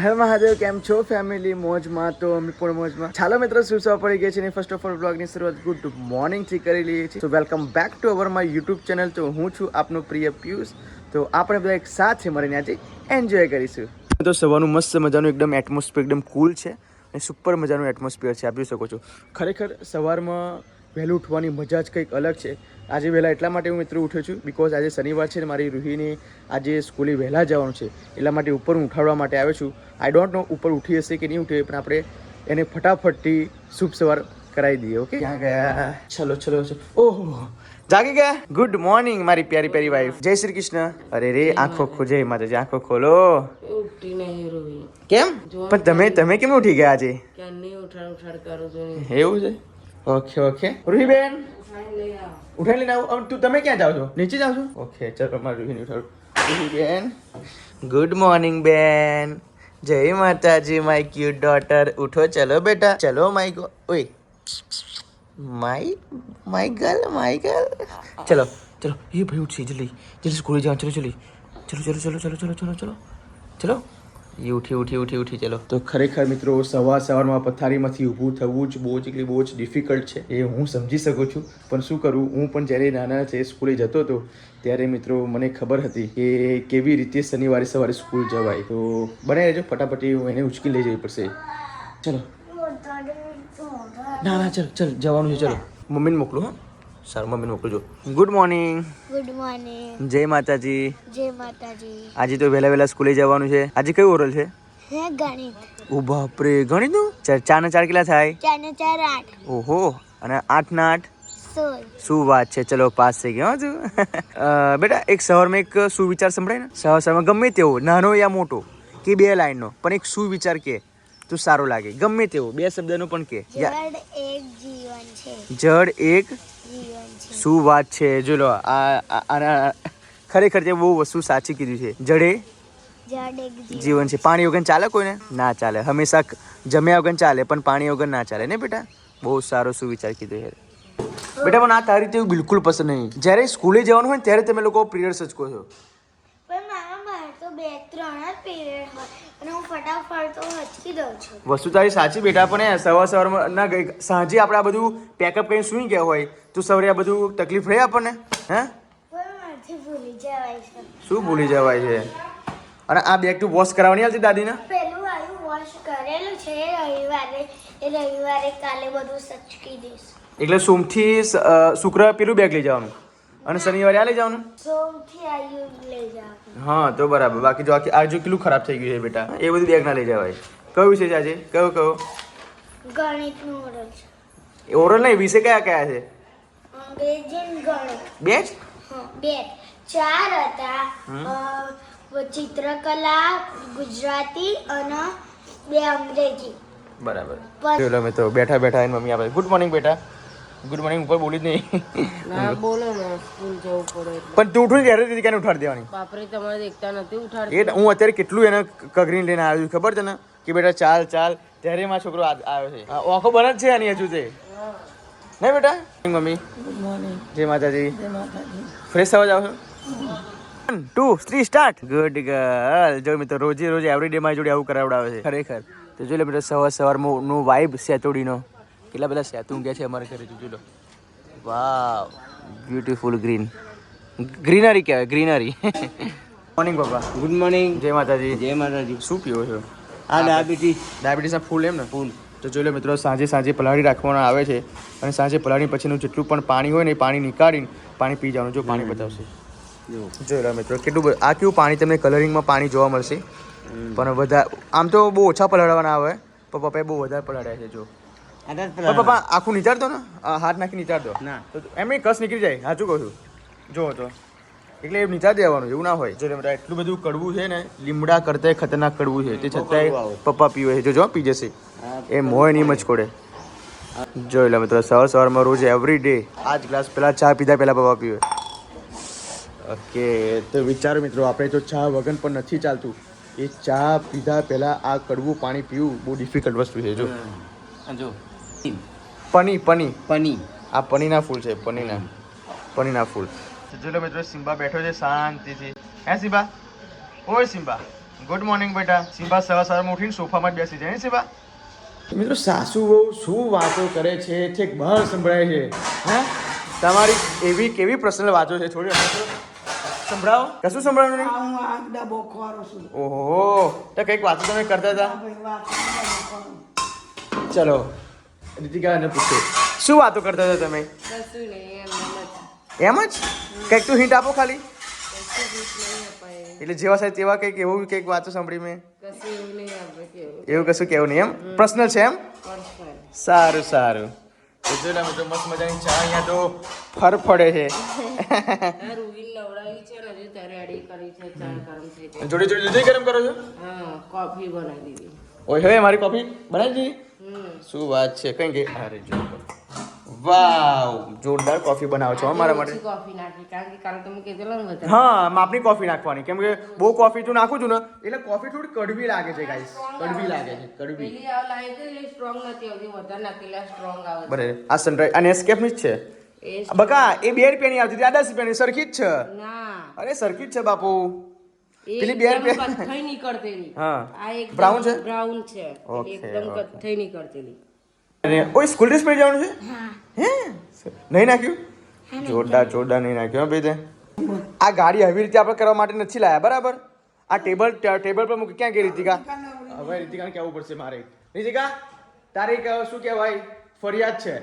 હર મહાદેવ, કેમ છો ફેમિલી? મોજમાં તો અમે પણ મોજમાં. ચાલો મિત્રો, સુસવા પડી ગઈ છે ને ફર્સ્ટ ઓફ ઓલ બ્લોગની શરૂઆત ગુડ મોર્નિંગ થી કરી લઈએ છીએ. તો welcome back to our my YouTube channel. તો હું છું આપનો પ્રિય પિયુષ. તો આપણે બધા એક સાથે મળીને આજે એન્જોય કરીશું. તો સવારનું મસ્ત મજાનું એકદમ એટમોસ્ફિયર એકદમ કુલ છે અને સુપર મજાનું એટમોસ્ફિયર છે, આપ જોઈ શકો છો. ખરેખર સવારમાં વહેલું ઉઠવાની મજા જ કંઈક અલગ છે. આજે વહેલા એટલા માટે હું મિત્રો ઉઠ્યો છું બિકોઝ આજે શનિવાર છે ને મારી રૂહીને આજે સ્કૂલે વહેલા જવાનું છે, એટલા માટે ઉપર હું ઉઠાડવા માટે આવ્યો છું. આઈ ડોન્ટ નો ઉપર ઉઠી હશે કે નહીં ઉઠે, પણ આપણે એને ફટાફટથી શુભ સવાર કરાવી દઈએ. ઓકે, ક્યાં ગયા? ચલો ચલો ચલો. ઓહો, જાગી ગયા? ગુડ મોર્નિંગ મારી પ્યારી પ્યારી વાઈફ. જય શ્રી કૃષ્ણ. અરે રે, આંખો ખોજે માતાજી, આંખો ખોલો. ઉઠી નહીં રોવી. કેમ? પણ તમે કેમ ઉઠી ગયા આજે? ક્યાંની ઉઠાડ કરું છું. એવું છે? Okay okay. રૂહીબેન ઉઠાઈ લઈને આવું. તમે ક્યાં જાઓ છો? નીચે જાઓ છો? ઓકે, ચલો મારી રૂહીને ઉઠાડું. રૂહીબેન ગુડ મોર્નિંગ બેન. જય માતાજી માય ક્યુટ ડોટર. ઉઠો, ચલો બેટા, ચલો માય ઓય માય ગર્લ. ચલો ચલો, એ ભાઈ ઉઠી જલ્દી જલ્દી સ્કૂલે જાઓ. ચલો ચલો ચલો ચલો ચલો ચલો ચલો ચલો ચલો. એ ઉઠી ચલો. તો ખરેખર મિત્રો સવારમાં પથારીમાંથી ઊભું થવું જ બહુ જ ડિફિકલ્ટ છે, એ હું સમજી શકું છું. પણ શું કરું, હું પણ જ્યારે નાના છે સ્કૂલે જતો હતો ત્યારે મિત્રો મને ખબર હતી કે કેવી રીતે શનિવારે સવારે સ્કૂલ જવાય. તો બને રહેજો, ફટાફટી હું એને ઉચકી લઈ જવી પડશે. ચલો ના ચલ જવાનું છે. ચલો મમ્મીને મોકલું. હા સારું, મમ્મીને મોકલજો. Good morning. Good morning. જય માતાજી. જય માતાજી. આજે તો વહેલા સ્કૂલે જવાનું છે. આજે કયું ઓરલ છે? હે ગણિત. ઓ બાપરે, ગણિતનું? 4 ને 4 કેટલા થાય? 4 ને 4 8. ઓહો, અને 8 ને 8 16. શું વાત છે, ચલો પાસ થઈ ગયો તું. બેટા એક સવારમાં એક સુવિચાર સંભળાય ને. સવારમાં ગમે તેવો નાનો યા મોટો કે 2 લાઈનનો પણ એક સુવિચાર કે તું સારો લાગે, ગમે તેવો 2 શબ્દનો પણ કે. જડ એક જીવન છે. જડ એક જીવન છે. શું વાત છે, જો લો આ ખરેખર તે બહુ વસ્તુ સાચી કીધી છે. જડ એક જીવન છે. પાણી વગર ચાલે કોઈને? ના ચાલે. હંમેશા જમ્યા વગર ચાલે પણ પાણી વગર ના ચાલે ને બેટા. બહુ સારો સુવિચાર કીધો યાર બેટા. પણ આ તારી તેવું બિલકુલ પસંદ નહીં. જ્યારે સ્કૂલે જવાનું હોય ને ત્યારે તમે લોકો પીરિયડ્સ જ કહો છો. પણ મારા બહાર તો 2-3 જ પીરિયડ હોય અને હું ફટાફટ તો હચકી દઉં છું. વસ્તુ તારી સાચી બેટા, પણ સવારમાં ના ગઈ સાંજે આપણે આ બધું પેકઅપ કરીને સુઈ ગયા હોય તો સવારે આ બધું તકલીફ રહે આપણને. હે પણ મારથી ભૂલી જવાય છે. શું ભૂલી જવાય છે? અને આ બેગ તું વોશ કરાવવાની આવતી દાદીને? પેલું આયું વોશ કરેલું છે રવિવારે કાલે બધું સચકી દઈશ. એટલે સોમથી શુક્ર પેલું બેગ લઈ જવાનું અને શનિવારે આ લઈ જવાનું. સોમથી આયુ લઈ જાવ. હા તો બરાબર. બાકી જો આ જો કેટલું ખરાબ થઈ ગયું છે બેટા, એ બધું બેગ ના લઈ જવાય. કયું છે આજે? કયો? ગણિતનું ઓરલ છે. ઓરલ નહીં, વિષય કયા છે? અંગ્રેજી અને ગણિત. 2 જ? હા 2 4 હતા. ચિત્રકલા, ગુજરાતી અને 2 અંગ્રેજી. બરાબર. ચલો મિત્રો, બેઠા એની મમ્મી આવે. ગુડ મોર્નિંગ બેટા. ગુડ મોર્નિંગ ઉપર બોલી જ નહીં. ના બોલો ને, સ્કૂલ જવું પડે. પણ તું ઉઠું ત્યારે દીદી કેને ઉઠાડી દેવાની? બાપરે, તમારે દેખતા નથી ઉઠાડતી. એ હું અત્યારે કેટલું એને કગરીને લઈને આવ્યો છું ખબર છે ને, કે બેટા ચાલ ત્યારે મારો છોકરો આવ્યો છે. ઓખો બને જ છે આની હજુ તે નહીં બેટા. Mummy good morning. જય માતાજી. જય માતાજી. ફ્રેશ થવા જાવ છો? 1 2 3 સ્ટાર્ટ. Good girl. જો મિત્રો રોજે એવરીડે મારી જોડે આવું કરાવડાવે છે ખરેખર. તો જો લે મિત્રો સવારમાં નો વાઇબ સેતોડીનો. કેટલા બધા સેતું ગયા છે અમારે ઘરે. જોઈ લો, વાવ, બ્યુટીફુલ ગ્રીનરી કહેવાય, ગ્રીનરી. મોર્નિંગ પપ્પા. Good morning. જય માતાજી. જય માતાજી. શું પીવો છો? આ ડાયાબિટીસના ફૂલ એમ ને? ફૂલ. તો જોઈ લો મિત્રો, સાંજે પલાળી રાખવામાં આવે છે અને સાંજે પલાળી પછીનું જેટલું પણ પાણી હોય ને એ પાણી નીકાળીને પાણી પી જવાનું. જો પાણી બતાવશે, જોઈ લો મિત્રો કેટલું. આ કેવું પાણી તમને કલરિંગમાં પાણી જોવા મળશે, પણ વધારે આમ તો બહુ ઓછા પલાળવાના આવે, પણ પપ્પાએ બહુ વધારે પલાળ્યા છે. જો પપ્પા આખું નીચાડ દો ને, હાથ નાખી નીચાડ દો. ના તો એમ કસ નીકળી જાય. સાચું કહું છું. જો તો એટલે એ નીચા દેવાનું, એવું ના હોય. જો એટલું બધું કડવું છે ને, લીમડા કરતા ખતરનાક કડવું છે, તે છતાંય પપ્પા પીવે છે. જો પી જશે, એ મોય નહીં મચકોડે. જોઈ લો મિત્રો, સવારમાં રોજ એવરી ડે આ જ ગ્લાસ પહેલાં ચા પીધા પહેલાં પપ્પા પીવે. ઓકે, તો વિચારો મિત્રો, આપણે તો ચા વગર પણ નથી ચાલતું. એ ચા પીધા પહેલાં આ કડવું પાણી પીવું બહુ ડિફિકલ્ટ વસ્તુ છે. જો પની આ પનીના ફૂલ છે, પનીના ફૂલ. જો મિત્રો, સિમ્બા બેઠો છે શાંતિથી. હે સિમ્બા? ઓય સિમ્બા, ગુડ મોર્નિંગ બેટા. શિવા સવારમાં ઉઠીને સોફામાં જ બેસી જાય ને શિવા. મિત્રો સાસુ બહુ શું વાતો કરે છે છેક બહાર સંભળાય છે. હા તમારી એવી કેવી પર્સનલ વાતો છે થોડી સંભળાવો. કશું સંભળાવું નહીં. હું આગડા બોખવારો છું. ઓહો તો કંઈક વાતો તમે કરતા હતા. ચલો રીતિકાને પૂછો શું વાતો કરતા હતા તમે? કશું નહીં એમ જ કંઈક તું હિન્ટ આપો ખાલી. એટલે જેવા સાહેબ તેવા કંઈક એવું કંઈક વાતો સાંભળી મેં. કશું એવું નહીં આપણે કેવું એવું કશું કેવું નહીં એમ પર્સનલ છે એમ. પર્સનલ. સારું સારું તો જોઈ મિત્રો મસ્ત મજાની ચા અહીંયા તો ફરફડે છે. આ રૂબીન નવડાવી છે ને હજુ તારે રેડી કરી છે ચા ગરમ થઈ જાય. જોડે જોડે દૂધ ગરમ કરો છો? હા કોફી બનાવી દીધી. ઓય હવે મારી કોફી બનાવી દીધી. શું વાત છે કઈ કે અરે જો વાવ જોરદાર કોફી બનાવો છો અમારા માટે. ઓછી કોફી નાખી કારણ કે કાલે તમે કીધેલું ને વધારે. હા માપની કોફી નાખવાની કેમ કે બહુ કોફી તું નાખું છું ને એટલે કોફી થોડી કડવી લાગે છે ગાઈસ. કડવી લાગે છે કડવી. પેલી આ લાઈ તો એટલે સ્ટ્રોંગ નથી આવતી વધારે નાખેલા સ્ટ્રોંગ આવે છે. બરાબર આ સનરાઈઝ અને એસ્કેપની જ છે એ બકા. એ 2 રૂપિયાની આવતી હતી આ 10 રૂપિયાની સરખી જ છે. ના અરે સરખી જ છે બાપુ. પેલી 2 એકદમ રૂપિયા કથ્થઈ નીકળતેલી. હા આ એકદમ બ્રાઉન છે. બ્રાઉન છે ઓકે, એકદમ ઓકે. કથ્થઈ નીકળતેલી. અને ઓય સ્કૂલ ડ્રેસ પહેરી જવાનું છે હા હે નહીં નાખ્યું? જોરદાર જોરદાર નહીં નાખ્યું ભાઈ તે. આ ગાડી આવી રીતે આપણે કરવા માટે નથી લાયા બરાબર. આ ટેબલ પર મૂકી ક્યાં ગઈ રીતિકા? હવે રીતિકાને કહેવું પડશે મારે. રીતિકા તારી શું કહેવાય ફરિયાદ છે.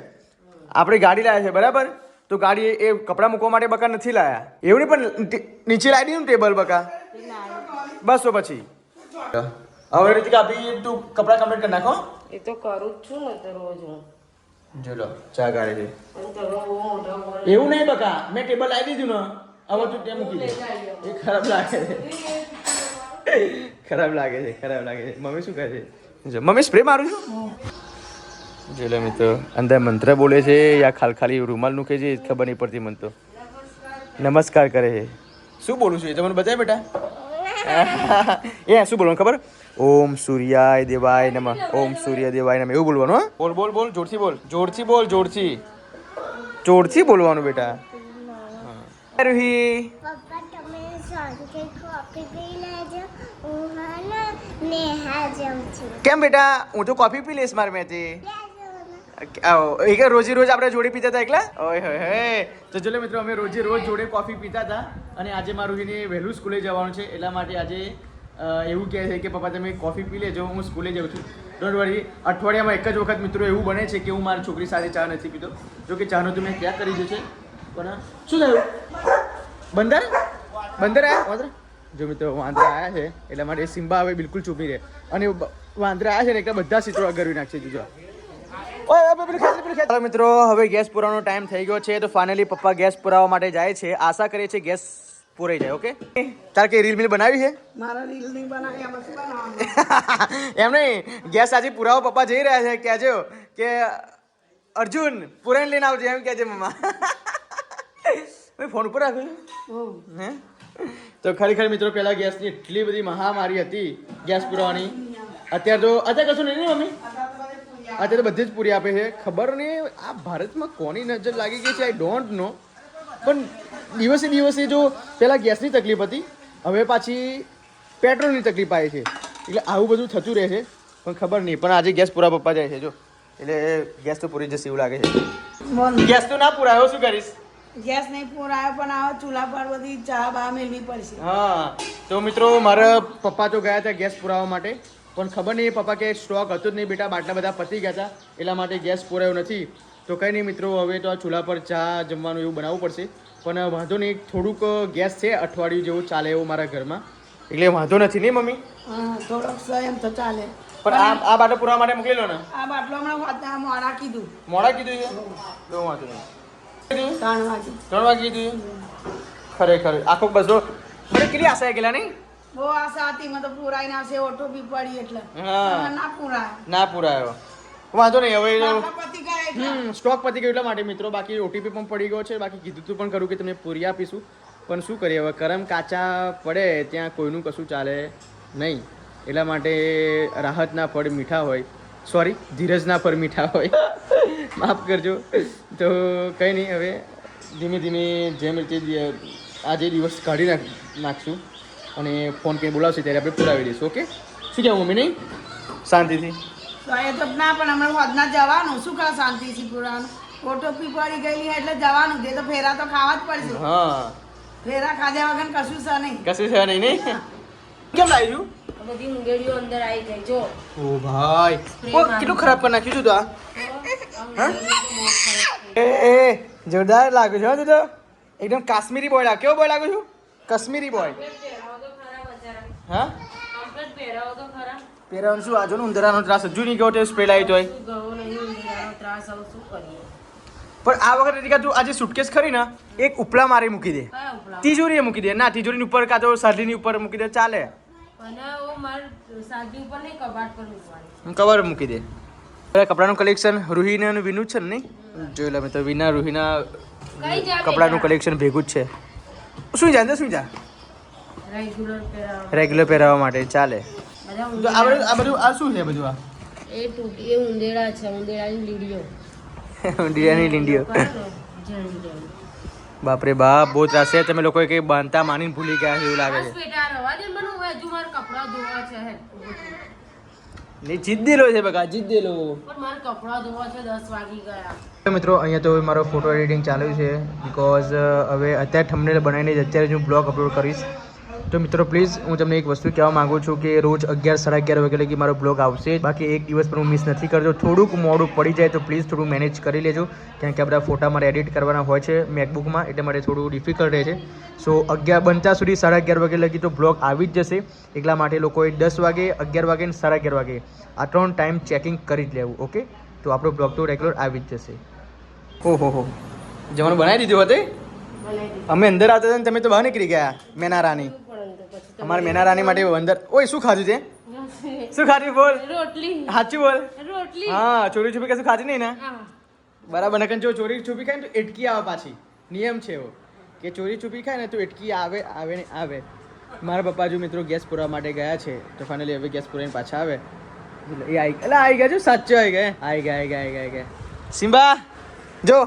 આપણે ગાડી લાયા છે બરાબર તો ગાડી એ કપડાં મૂકવા માટે બકા નથી લાયા. એવું નહીં પણ નીચે લાવી દીધું ટેબલ બકા. બસ તો પછી હવે રીતિકા આપી તું કપડાં કમ્પ્લીટ કરી નાખો. એ તો કરું જ છું ને તો રોજ હું. જો લો ચા ગાડી છે. પણ તમે બહુ મોટા બોલો. એવું નહીં બકા મેં ટેબલ લાવી દીધું ને હવે તું ત્યાં મૂકી દે. એ ખરાબ લાગે છે ખરાબ લાગે છે ખરાબ લાગે છે. મમ્મી શું કહે છે? જો મમ્મી સ્પ્રે મારું છું. જો લે મિત્રો અંદર મંત્ર બોલે છે યા ખાલી રૂમાલ મૂકે છે ખબર નહીં પડતી મને તો. નમસ્કાર કરે છે. શું બોલું છું એ તમને બતાવે બેટા? એ શું બોલવાનું ખબર? ઓમ સૂર્યાય દેવાય નમઃ ઓમ સૂર્ય દેવાય નમઃ એવું બોલવાનું. હા બોલ બોલ બોલ જોરથી બોલ જોરથી બોલ જોરથી બોલવાનું બેટા. રૂહી પપ્પા તમે સાંજે કોફી પી લેજો હું હા નેહા જાઉં છું. કેમ બેટા હું તો કોફી પી લઈશ મારે મેં રોજે રોજ આપણે જોડે પીતા હતા એકલા. ઓય હોય હે તો ચલો મિત્રો અમે રોજે રોજ જોડે કોફી પીતા હતા અને આજે મારું રૂહીને વહેલું સ્કૂલે જવાનું છે એટલા માટે આજે એવું કહે છે કે પપ્પા તમે કોફી પી લેજો હું સ્કૂલે જાઉં છું. ડોન્ટ વરી અઠવાડિયામાં એક જ વખત મિત્રો એવું બને છે કે હું મારી છોકરી સાથે ચા નથી પીતો. જો કે ચાનો તો મેં ત્યાગ કરી દીધો છે પણ શું થયું બંદર આવ્યા જો મિત્રો વાંદરા આવ્યા છે એટલા માટે સિમ્બા હવે બિલકુલ ચૂપ નહીં રહે અને વાંદરા આવ્યા છે ને એટલે બધા ચિત્રો ગરવી નાખશે જો. ચાલો મિત્રો હવે ગેસ પુરાવાનો ટાઈમ થઈ ગયો છે તો ફાઇનલી પપ્પા ગેસ પુરાવા માટે જાય છે. આશા કરીએ છીએ ગેસ પૂરાઈ જાય. ઓકે તારે કઈ રીલ મિલ બનાવી છે? મારા રીલ નહીં બનાવી એમાં શું બનાવવાનું? એમ નહીં ગેસ આજે પુરાવો પપ્પા જઈ રહ્યા છે કહેજો કે અર્જુન પુરાઈને લઈને આવજો એમ કહેજે મમ્મા. ફોન ઉપર રાખ્યો હે તો ખરેખર મિત્રો પહેલા ગેસની એટલી બધી મહામારી હતી ગેસ પુરાવાની. અત્યારે કશું નહીં ને મમ્મી? અત્યારે બધી જ પૂરી આપે છે. ખબર નહીં આ ભારતમાં કોની નજર લાગી ગઈ છે આઈ ડોન્ટ નો. પણ દિવસે જો પહેલાં ગેસની તકલીફ હતી હવે પાછી પેટ્રોલની તકલીફ આવી છે એટલે આવું બધું થતું રહે છે પણ ખબર નહીં. પણ આજે ગેસ પૂરા પપ્પા જાય છે જો એટલે ગેસ તો પૂરી જશે એવું લાગે છે. ગેસ તો ના પૂરાયો શું કરીશ? ગેસ નહીં પૂરાયો પણ આ ચૂલા પર બધી ચા બા મેળવી પડશે. હા તો મિત્રો મારા પપ્પા તો ગયા હતા ગેસ પુરાવા માટે પણ ખબર નહીં પપ્પા કે સ્ટોક હતો જ નહીં બેટા બાટલા બધા પતી ગયા હતા એટલા માટે ગેસ પુરાયો નથી. તો કંઈ નહીં મિત્રો હવે તો આ ચૂલા પર ચા જમવાનું એવું બનાવવું પડશે પણ વાંધો નહીં થોડુંક ગેસ છે અઠવાડિયું જેવું ચાલે એવું મારા ઘરમાં એટલે વાંધો નથી નહીં મમ્મી? હા થોડોક સંયમ તો ચાલે પણ આ બાટલો પુરાવા માટે મોકલી લો ને. આ બાટલો હમણાં મોડા કીધું છે તો વાંધો નહીં. 3 વાગે 3 વાગે કીધું ખરેખર આખો બસો મને કેટલી આશા ગયેલા નહીં? બહુ આશા હતી મને તો પૂરાઈને આવશે ઓટો બી પડી એટલે હા ના પૂરાય ના પુરાયો વાંધો નહીં હવે પતિ ગયા એટલે સ્ટોક પતી ગયો એટલા માટે મિત્રો બાકી ઓટીપી પણ પડી ગયો છે બાકી કીધું તું પણ ખરું કે તમને પૂરી આપીશું પણ શું કરીએ હવે કરમ કાચા પડે ત્યાં કોઈનું કશું ચાલે નહીં એટલા માટે રાહતના ફળ મીઠા હોય સોરી ધીરજના ફળ મીઠા હોય માફ કરજો તો કંઈ નહીં હવે ધીમે ધીમે જેમ રીતે આજે દિવસ કાઢી નાખશું અને ફોન કરીને બોલાવશે ત્યારે આપણે પુરાવી દઈશું. ઓકે, શું કહેવું મમ્મી? નહીં શાંતિથી તો એ તો ના પણ હમણાં હોદના જવાનું શું કરે શાંતિથી પુરાવાનું ફોટો પી પડી ગયેલી એટલે જવાનું તે તો ફેરા તો ખાવા જ પડશે. હા, ફેરા ખાધા વગર કશું છે નહીં. કશું છે નહીં. નહીં કેમ લાવ્યું? બધી મુંગેડીઓ અંદર આવી ગઈ જો. ઓ ભાઈ, ઓ કેટલું ખરાબ કરી નાખ્યું છું તો આ. એ જોરદાર લાગ્યું છે. તું તો એકદમ કાશ્મીરી બોય લાગે. કેવો બોય લાગુ છું? કાશ્મીરી બોય. હા, પહેરાવાનું શું? આજો ને ઉંદરાનો ત્રાસ હજુ નહીં ગયો સ્પ્રે લાવી તોય. પણ આ વખતે રીતિકા તું આજે સુટકેસ ખરી ને એક ઉપલા મારી મૂકી દે, તિજોરીએ મૂકી દે. ના, તિજોરીની ઉપર કાં તો સાડીની ઉપર મૂકી દે, ચાલે. કવર મૂકી દે. કપડાનું કલેક્શન રૂહીને અને વિનું છે ને? નહીં જોઈ લે તો વિના રૂહીના કપડાનું કલેક્શન ભેગું જ છે. શું જા શું જા રેગ્યુલર પહેરાવવા માટે ચાલે. આ બધું આ શું છે? બધું આ એ ઉંદેડા છે, ઉંદેડાની લીડીઓ. ડીયાની લીંડીઓ. બાપરે બાપ, બહુ ત્રાસ છે. તમે લોકોએ કઈ બાંધતા માનીને ભૂલી ગયા એવું લાગે છે. નહીં, જીદ્દેલો છે બકા, જીદ્દેલો. મિત્રો અહીંયા તો મારો ફોટો એડિટિંગ ચાલુ છે બીકોઝ હવે અત્યારે થંબનેલ બનાવીને જ અત્યારે હું બ્લોગ અપલોડ કરીશ. તો મિત્રો પ્લીઝ હું તમને એક વસ્તુ કહેવા માગું છું કે રોજ 11 સાડા 11 વાગે લગી મારો બ્લોગ આવશે. બાકી એક દિવસ પણ હું મિસ નથી કરતો. થોડુંક મોડું પડી જાય તો પ્લીઝ થોડું મેનેજ કરી લેજો, કારણ કે આ બધા ફોટા મારે એડિટ કરવાના હોય છે મેકબુકમાં, એટલે મારે થોડું ડિફિકલ્ટ રહે છે. સો 11 બનતા સુધી સાડા 11 વાગે લગી તો બ્લોગ આવી જ જશે. એટલા માટે લોકોએ 10 વાગે, 11 વાગે અને સાડા 11 વાગે આ 3 ટાઈમ ચેકિંગ કરી જ લેવું. ઓકે, તો આપણો બ્લોગ તો રેગ્યુલર આવી જ જશે. ઓહો, જમવાનું બનાવી દીધું હતું? અમે અંદર આવતા હતા ને તમે તો બહાર નીકળી ગયા. મેના રાની, અમારે મેના રાની માટે અંદર. ઓય શું ખાધું છે? શું ખાધું? બોલ, રોટલી. સાચું બોલ. રોટલી. હા, ચોરી છુપી કશું ખાધી નહીં ને? બરાબર. નકન જો ચોરી છુપી ખાય ને તો એટકી આવે પાછી. નિયમ છે એવો કે ચોરી છુપી ખાય ને તો એટકી આવે ને આવે. મારા પપ્પા જો મિત્રો ગેસ પુરાવા માટે ગયા છે, તો ફાઇનલી હવે ગેસ પુરાઈને પાછા આવે. એ આવી ગયા છો, સાચો આવી ગયા. સિમ્બા જો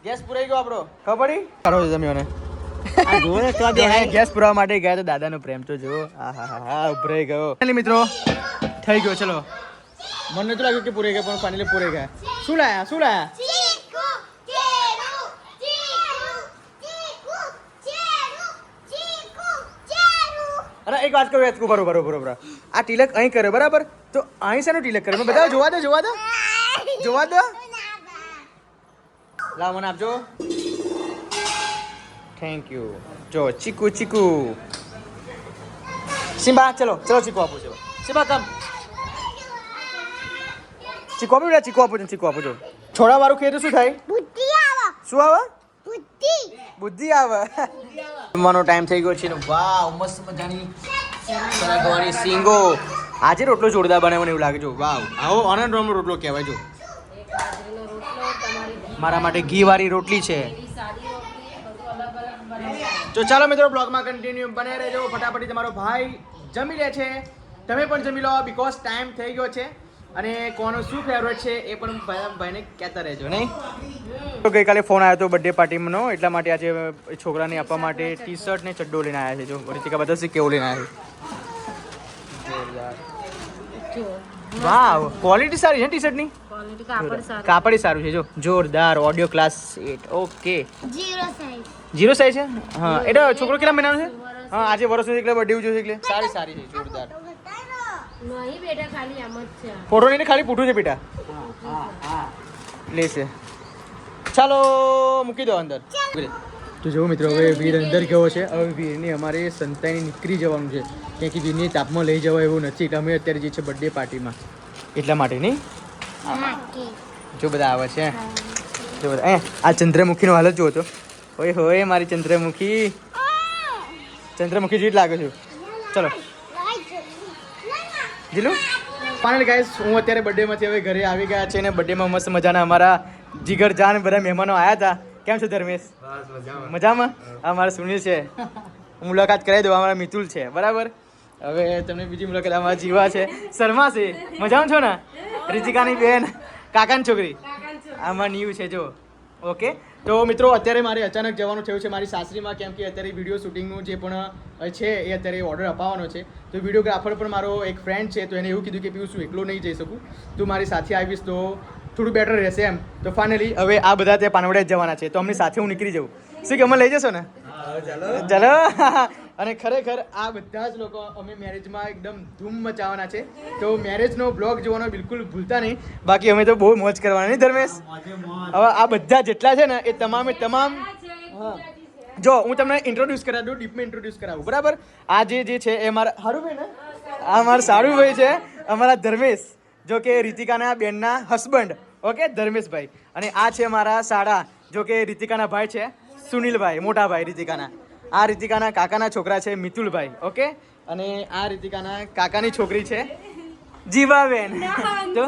ગેસ પુરાઈ ગયો આપણો. ખબર પડી? કરો છો તમે મને ગેસ પુરાવા માટે ગયા તો દાદાનો પ્રેમ તો જો. હા, ઉભરાઈ ગયો મિત્રો. થઈ ગયો. ચલો, મને નતું લાગ્યું કે પૂરે ગયા, પણ ફાઇનલી પૂરે ગયા. શું લાયા? અરે એક વાત કહું, બરોબર. આ તિલક અહીં કરે બરાબર, તો અહીં શેનું તિલક કરે? બધા જોવા દો. લાવ મને આપજો. Thank you. જો ચીકુ. સિમ્બા ચલો ચીકુ આપું. ચલો સિમ્બા કમ. ચીકુ આપું જો. છોડા વાળું ખેર શું થાય? શું આવે? બુદ્ધિ આવે. જમવાનો ટાઈમ થઈ ગયો છે ને. વાવ, મસ્ત મજાની સરગવાની સિંગો. આજે રોટલો જોરદાર બનાવવાનો એવું લાગે. જો વાવ, આવો આનંદ રોટલો કહેવાય. જો મારા માટે ઘી વાળી રોટલી છે. તો ચાલો મિત્રો, બ્લોગમાં કન્ટિન્યુ બને રહેજો. ફટાફટી તમારો ભાઈ જમી લે છે, તમે પણ જમી લો બીકોઝ ટાઈમ થઈ ગયો છે. અને કોનો શું ફેવરેટ છે એ પણ ભાઈને કહેતા રહેજો. નહીં તો ગઈકાલે ફોન આવ્યો હતો બર્થડે પાર્ટીમાંનો, એટલા માટે આજે છોકરાને આપવા માટે ટી શર્ટ ને ચડ્ડો લઈને આવ્યા છે. જો રીતિકા બતાવશે કેવું લઈને આવ્યા છે. વાવ, ક્વોલિટી સારી છે ટી શર્ટની. કાપડ સારું છે. જો જોરદાર. Audio class 8. ઓકે, 0 સાઈઝ છે. હા, એટલે છોકરો કેટલા મહિનાનો છે? હા, આજે વર્ષ નથી એટલે બર્થડે ઉજવશે એટલે સારી છે. જોરદાર. નહીં બેટા, ખાલી આમ જ છે. ફોટો નહીં, ખાલી પૂઠું છે બેટા. લેશે. ચાલો મૂકી દો અંદર. તો જો મિત્રો, હવે વીર અંદર ગયો છે. હવે વીરની અમારે સંતાઈને નીકળી જવાનું છે, કેમ કે વીરની તાપમાં લઈ જવા એવું નથી. એટલે અમે અત્યારે જે છે બર્થડે પાર્ટીમાં, એટલા માટે. નહીં જો બધા આવે છે. જો બધા આ ચંદ્રમુખીનો હાલત જોવો તો. હોય મારી ચંદ્રમુખી જેવી લાગે છે. ચલો જીલું ફાઇનલ ગાઈસ, હું અત્યારે બર્થડેમાંથી હવે ઘરે આવી ગયા છે. અને બર્થડેમાં મસ્ત મજાના અમારા જીગરજાન બધા મહેમાનો આવ્યા હતા. કેમ છો ધર્મેશ? મજામાં. આ મારા સુનિલ છે, મુલાકાત કરાવી દો. અમારા મિતુલ છે બરાબર. હવે તમને બીજી મુલાકાત અમારા જીવા છે, શર્મા છે. મજામાં છો ને? રીતિકાની બેન, કાકાની છોકરી. આમાં ન્યુ છે જો. ઓકે, તો મિત્રો અત્યારે મારે અચાનક જવાનું થયું છે મારી સાસરીમાં, કેમ કે અત્યારે વિડીયો શૂટિંગનું જે પણ છે એ અત્યારે ઓર્ડર અપાવવાનો છે. તો વિડીયોગ્રાફર પણ મારો એક ફ્રેન્ડ છે, તો એને એવું કીધું કે પીવું શું એકલો નહીં જઈ શકું, તું મારી સાથે આવીશ તો થોડું બેટર રહેશે એમ. તો ફાઇનલી હવે આ બધા ત્યાં પાનવડિયા જ જવાના છે, તો અમની સાથે હું નીકળી જાઉં. શું કે અમને લઈ જશો ને? ચાલો. અને ખરેખર આ બધા જ લોકો અમે મેરેજમાં એકદમ ધૂમ મચાવવાના છે, તો મેરેજનો બ્લોગ જોવાનો બિલકુલ ભૂલતા નહીં. બાકી અમે તો બહુ મોજ કરવાના નહીં ધર્મેશ? હવે આ બધા જેટલા છે ને એ તમામે તમામ, હા જો હું તમને ઇન્ટ્રોડ્યુસ કરાવી દઉં, ડીપમાં ઇન્ટ્રોડ્યુસ કરાવું, બરાબર? આ જે છે એ મારા હારુભાઈ ને, આ મારા સારુભાઈ છે, અમારા ધર્મેશ, જો કે રીતિકાના બેનના હસબન્ડ, ઓકે, ધર્મેશભાઈ. અને આ છે મારા સાડા, જો કે રીતિકાના ભાઈ છે સુનિલભાઈ, મોટા ભાઈ રીતિકાના. આ રીતિકાના કાકાના છોકરા છે મિતુલભાઈ, ઓકે. અને આ રીતિકાના કાકાની છોકરી છે જીવાબેન, તો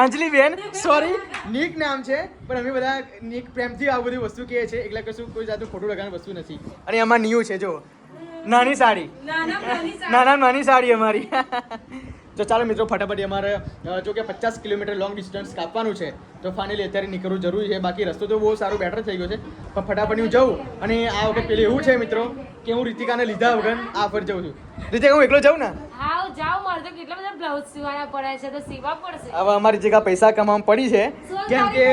અંજલિબેન, સોરી નીક નામ છે, પણ અમે બધા નીક પ્રેમથી આ બધી વસ્તુ કહે છે, એટલે કશું કોઈ જાતનું ખોટું લગાડવાની વસ્તુ નથી. અને આમાં નિયુ છે, જો નાની સાડી, નાની સાડી અમારી. તો ચાલો મિત્રો ફટાફટ અમારે જો કે 50 કિલોમીટર લોંગ ડિસ્ટન્સ કાપવાનું છે, તો ફાઇનલી અત્યારે નીકળવું જરૂરી છે. બાકી રસ્તો તો બહુ સારો બેટર થઈ ગયો છે, પણ ફટાફટ હું જઉં. અને આ વખત પેલી એવું છે મિત્રો કે હું રીતિકાને લીધા વગર આ ફર જઉં છું. રીતિકા હું એકલો જાઉં ને? હા જાવ, મારે તો કેટલા બધા બ્લાઉઝ સીવાના પડ્યા છે, તો સીવા પડશે. હવે અમારી જગ્યા પૈસા કમાવામાં પડી છે, કેમ કે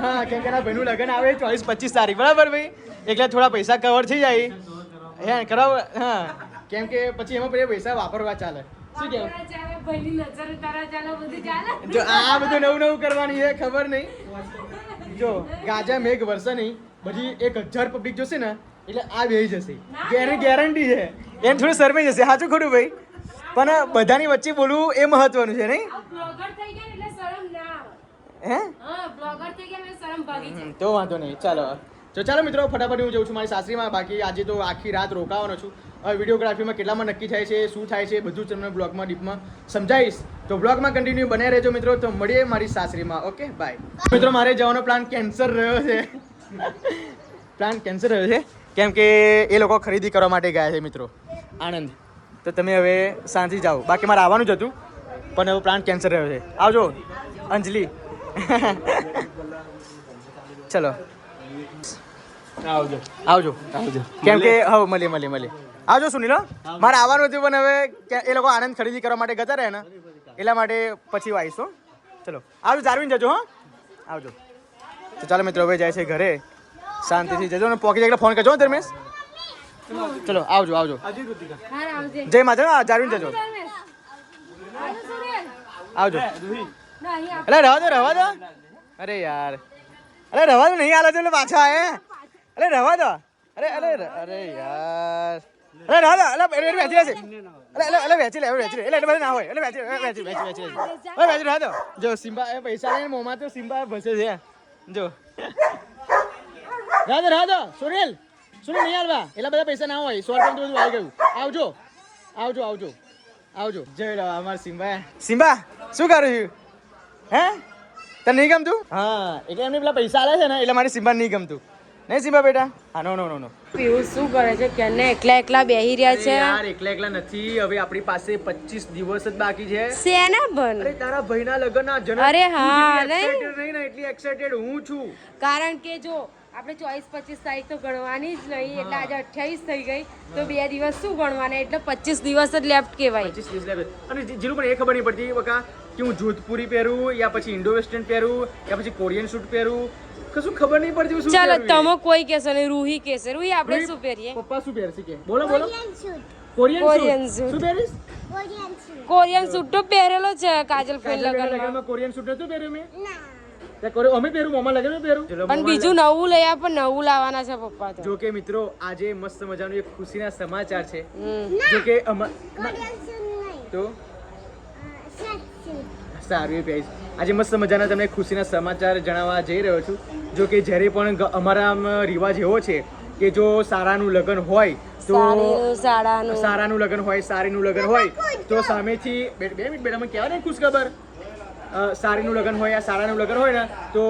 હા, કેમ કે એના ભાઈનું લગ્ન આવે 24-25 તારીખ, બરાબર ભાઈ? એટલે થોડા પૈસા કવર થઈ જાય હે કરાવ. હા, કેમ કે પછી એમાં પછી પૈસા વાપરવા ચાલે. શું કેવું? ભાઈની નજર તારા ચાલે, બધું ચાલે. જો આ બધું નવું કરવાની છે, ખબર નહીં. જો ગાજા મેઘ વર્ષે નહીં, બધી 1000 પબ્લિક જોશે ને એટલે આ બેહી જશે, ગેરંટી છે. એને થોડું શરમાઈ જશે, સાચું ખોટું ભાઈ? પણ બધાની વચ્ચે બોલવું એ મહત્વનું છે, નહીં? બ્લોગર થઈ ગયા એટલે શરમ ના આવે. હે? હા, બ્લોગર થઈ ગયા એટલે શરમ ભાગી જાય. તો વાંધો નહીં. ચાલો મિત્રો ફટાફટ હું જઉં છું મારી સાસરીમાં. બાકી આજે તો આખી રાત રોકાવાનો છું. હવે વિડીયોગ્રાફીમાં કેટલામાં નક્કી થાય છે, શું થાય છે, બધું જ તમને બ્લોગમાં ડીપમાં સમજાવીશ. તો બ્લોગમાં કન્ટિન્યુ બને રહેજો મિત્રો. તો મળીએ મારી સાસરીમાં. Okay, by. મિત્રો મારે જવાનો પ્લાન કેન્સલ રહ્યો છે, કેમ કે એ લોકો ખરીદી કરવા માટે ગયા છે મિત્રો આણંદ. તો તમે હવે સાંજે જાઓ. બાકી મારે આવવાનું જ હતું, પણ હવે પ્લાન કેન્સલ રહ્યો છે. આવજો અંજલિ. ચલો આવજો. કેમ કે હવે મળીએ. આવજો સુનિલ. મારે આવવાનું હતું, પણ હવે એ લોકો આનંદ ખરીદી કરવા માટે જતા રહે ને, એટલા માટે પછી આવીશ. હો ચલો આવજો, જાળવીને જજો. હા આવજો. તો ચાલો મિત્રો હવે જાય છે ઘરે, શાંતિથી જજો ને પોકી જાય ફોન કરજો ધર્મેશ. ચલો આવજો. હા, આવજે. જય માતા, જાળવીને જજો. આવજો. ના, અહીં અરે રવા દો. અરે યાર, અરે રવા દો, નહીં હાલો તો એટલે પાછા આયે. અરે રવા દો. અરે યાર, અરે રવા દો. અરે વેચી લેશે. અરે વેચી લે. એટલે બધું ના હોય. એટલે વેચી રવા દો. જો સિમ્બા એ પૈસા લઈને મોંમાં તો સિમ્બા ભસે છે. જો રવા દો. સુનિલ નહીં હાલવા, એટલા બધા પૈસા ના હોય. 100 રૂપિયા બધું આવી ગયું. આવજો. જય રામ અમાર સિમ્બા શું કરું છું? હે તને નહીં ગમતું? હા, એટલે એમને પેલા પૈસા આલે છે ને, એટલે મારી સિમ્બા નહીં ગમતું. નહીં સિમ્બા બેટા? હા, નો. પીવું શું કરે છે કે એકલા બેહી રહ્યા છે? યાર એકલા નથી. હવે આપણી પાસે 25 દિવસ જ બાકી છે. શેના બન? અરે તારા ભાઈના લગ્નના જન્મ. અરે હા, નહીં ને એટલી એક્સાઇટેડ હું છું. કારણ કે જો આપણે 24-25 તારીખ તો ગણવાની જ નહીં, એટલે આજે 28 થઈ ગઈ, તો 2 દિવસ શું ગણવાના, એટલે 25 દિવસ જ લેફ્ટ કહેવાય. 25 દિવસ લેવે. અને જીલું પણ એ ખબર નહીં પડતી બકા કે હું જોધપુરી પહેરું યા પછી ઇન્ડો વેસ્ટર્ન પહેરું યા પછી કોરિયન સૂટ પહેરું, કશું ખબર નહીં પડતી શું ચાલો પહેરવું. તમે કોઈ કહેશો ને, રૂહી કહેશે. રૂહી આપણે શું પહેરીએ? પપ્પા શું પહેરશે કે? બોલો કોરિયન કોરિયન સૂટ. સૂટ. શું પહેરીશ? કોરિયન સૂટ તો પહેરેલો છે કાજલ ફેન લગનમાં. લગનમાં કોરિયન સૂટ નતું પહેર્યું મેં. ના. અમે પહેરું, મોમાં લગનમાં પહેરું. પણ બીજું નવું લઈ આપ, નવું લાવવાના છે પપ્પા તો. જો કે મિત્રો આજે મસ્ત મજાનું એક ખુશીના સમાચાર છે. હમ. જો કે કોરિયન સૂટ નહીં. તો શર્ટ સૂટ. સારું એ પહેરીશ. આજે મસ્ત મજાના તમને ખુશીના સમાચાર જણાવવા જઈ રહ્યો છું. જો કે જ્યારે પણ અમારા રિવાજ એવો છે કે જો સારાનું લગ્ન હોય તો સારાનું લગ્ન હોય, સારીનું લગ્ન હોય તો સામેથી 2 મિનિટ બેટા મને કહેવાય ને ખુશ ખબર. સારીનું લગ્ન હોય, સારાનું લગ્ન હોય ને તો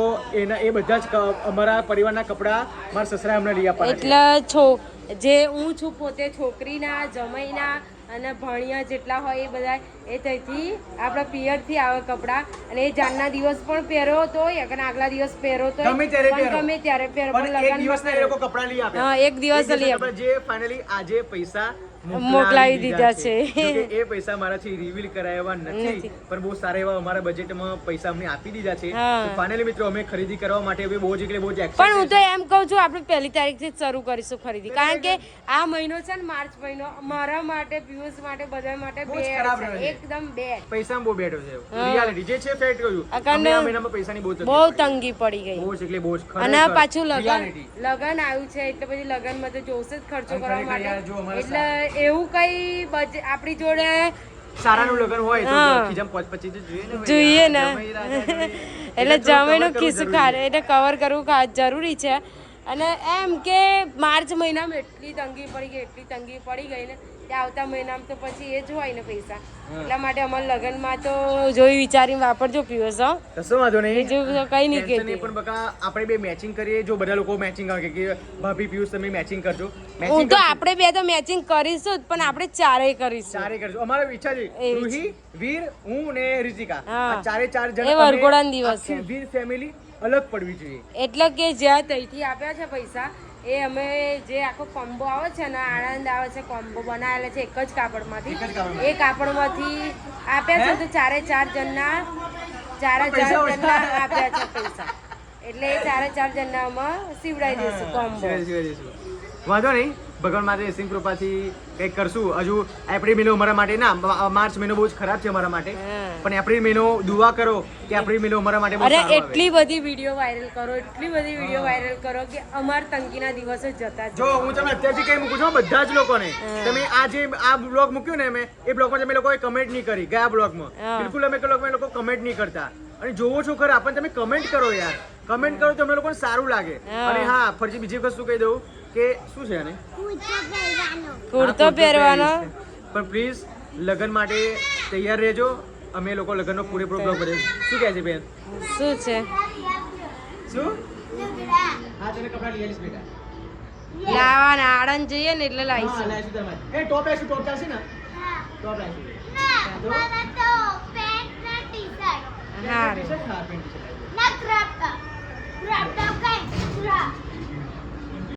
એ બધા જ અમારા પરિવારના કપડાં મારા સસરા અમને લઈ આપવાના છે. એટલે જે હું છું પોતે છોકરીના જમાઈના અને ભણિયા જેટલા હોય એ બધા એ ત્યાંથી આપણા પિયરથી આવે કપડાં અને એ જાનના દિવસ પણ પહેરો તો અને આગલા દિવસ પહેરો તો ગમે ત્યારે પહેરો. ગમે ત્યારે પહેરો પણ એક દિવસના એ લોકો કપડાં લઈ આપે. હા, એક દિવસ લઈ આપે. જે ફાઇનલી આજે પૈસા મોકલાવી દીધા છે. જો કે એ પૈસા મારાથી રિવીલ કરાયા નથી, નથી. પણ બહુ સારા એવા અમારા બજેટમાં પૈસા અમને આપી દીધા છે. હા. તો ફાઇનલી મિત્રો અમે ખરીદી કરવા માટે હવે બહુ જ એટલે બહુ જ પણ હું excited તો એમ કહું છું આપણે 1લી તારીખથી જ શરૂ કરીશું ખરીદી, કારણ કે આ મહિનો છે ને માર્ચ મહિનો મારા માટે પિયુષ માટે બધા માટે બહુ જ ખરાબ બેડ રહ્યો છે, છે. એકદમ બેડ. છે. પૈસામાં બહુ બેઠો છે હા. રિયાલિટી જે છે ફેક્ટ કહ્યું. અકાંડ અમને આ મહિનામાં પૈસાની બહુ તકલીફ બહુ પડી. તંગી પડી ગઈ. બહુ જ એટલે બહુ જ અને ખરેખર પાછું reality. લગન આવ્યું છે એટલે પછી લગનમાં તો જોશે જ ખર્ચો અને કરવા ખરેખર યાર જો માટે, અમારે એટલે એવું કઈ આપણી જોડે સારાનું લગન હોય તો હા. ખીજામ 25 જોઈએ ને ભાઈ. જોઈએ ને જમાઈ રાજા જોઈએ. એટલે થોડું cover જમીનું કરવું ખિસ્સું જરૂરી ખારે એટલે કવર કરવું જરૂરી છે. અને એમ કે માર્ચ મહિનામાં એટલી તંગી પડી ગઈ એટલી તંગી પડી ગઈ ને કે આવતા મહિનામાં તો પછી એ જ હોય ને પૈસા, એટલા માટે અમારા લગનમાં તો જોઈ વિચારીને વાપરજો પિયુષ. હો, કશો વાંધો નહીં. બીજું તો કઈ નહીં ટેન્શન નહીં, કહેતી. પણ બકા આપણે બે મેચિંગ કરીએ. જો બધા લોકો મેચિંગ કરે કે ભાભી પિયુષ તમે મેચિંગ કરજો. હું મેચિંગ તો આપણે બે તો મેચિંગ કરીશું જ, પણ આપણે ચારેય કરીશું. ચારે કરજો. અમારો ઈચ્છા છે એવી રૂહી, વીર, હું ને રિતિકા હા. આ ચારે ચાર એ જણ વરઘોડાના દિવસે. આખી વીર ફેમિલી અલગ પડવી જોઈએ. એટલે કે જ્યાં તઈથી આપ્યા છે પૈસા એ અમે જે આખો કોમ્બો આવે છે ને આનંદ આવે છે કોમ્બો બનાવેલા છે એક જ કાપડમાંથી, એક જ કાપડમાંથી. એ કાપડમાંથી આપ્યા છે તો ચારે ચાર જણના પૈસા ઓછા. આપ્યા છે પૈસા, એટલે એ ચારે ચાર જણના અમે સીવડાવી દઈશું કોમ્બો. સિવાય દઈશું. વાંધો નહીં, ભગવાન માતા સિંહ કૃપાથી કંઈક કરશું. હજુ એપ્રિલ મહિનો અમારા માટે ના માર્ચ મહિનો બહુ જ ખરાબ છે અમારા માટે, હા. પણ એપ્રિલ મહિનો દુઆ કરો કે એપ્રિલ મહિનો અમારા માટે બહુ અરે સારો આવે. એટલી બધી વિડીયો વાયરલ કરો, એટલી બધી વિડીયો વાયરલ કરો કે અમાર તંગીના દિવસો જતા જ જો હું તમને અત્યારથી કઈ મૂકું છું બધા જ લોકોને, તમે આ બ્લોગ મૂક્યું ને મેં એ બ્લોગમાં તમે લોકોએ કમેન્ટ નહીં કરી ગયા બ્લોગમાં. હા. બિલકુલ અમે લોકો કમેન્ટ નહીં કરતા. અને જોવો છો ખરા પણ તમે કમેન્ટ કરો યાર, કમેન્ટ કરો તો અમને લોકોને સારું લાગે. હા. અને હા ફરજી બીજી વસ્તુ કહી દઉં કે શું છે આને કુર્તો પહેરવાનો. પણ પ્લીઝ લગન માટે તૈયાર રહેજો. અમે લોકો લગનનો પૂરેપૂરો બ્લોગ બનાવીશું. શું કહે છે બેન? શું છે શું? હા તને કપડા લઈ આવીશ બેટા. લાવવાના આણંદ જઈએ ને એટલે હા, લાવીશું. લાવીશું તમારે. એ ટોપ લાવીશું, ટોપ ચાલશે ને? ટોપ લાવીશું. ના, મને તો પેન્ટ ને ટી-શર્ટ. હા ટી-શર્ટ? હા, પેન્ટ ટી-શર્ટ.